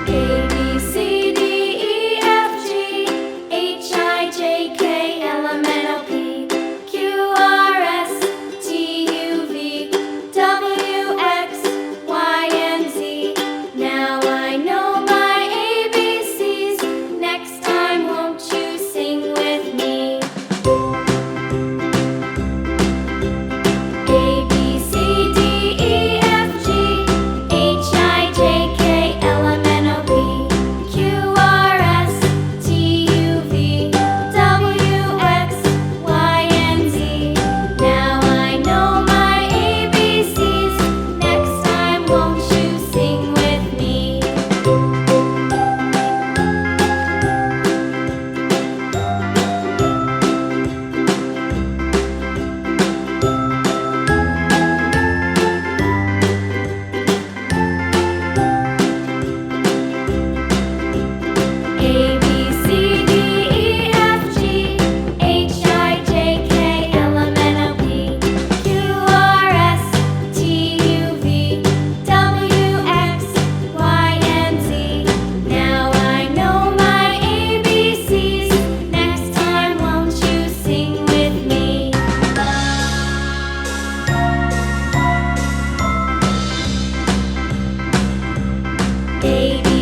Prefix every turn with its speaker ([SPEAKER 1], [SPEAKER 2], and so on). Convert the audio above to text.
[SPEAKER 1] A, B, C, D, E, F, G, H, I, J, K, L, M, N, O, P, Q, R, S, T, U, V, W, X, Y, and Z. Now I know my ABCs. Next time, won't you sing with me? A, B, C, D, E, F, G, H, I, J, K, L, M, N, O, P, Q, R, S, T, U, V, W, X, Y, and Z. Now I know my ABCs. Next time, won't you sing with me? A, B, C, D, E, F, G, H, I, J, K, L, M, N, O, P, Q, R, S, T, U, V, W, X, Y, and Z. Now I know my ABCs. Next time, won't you sing with me? A, B,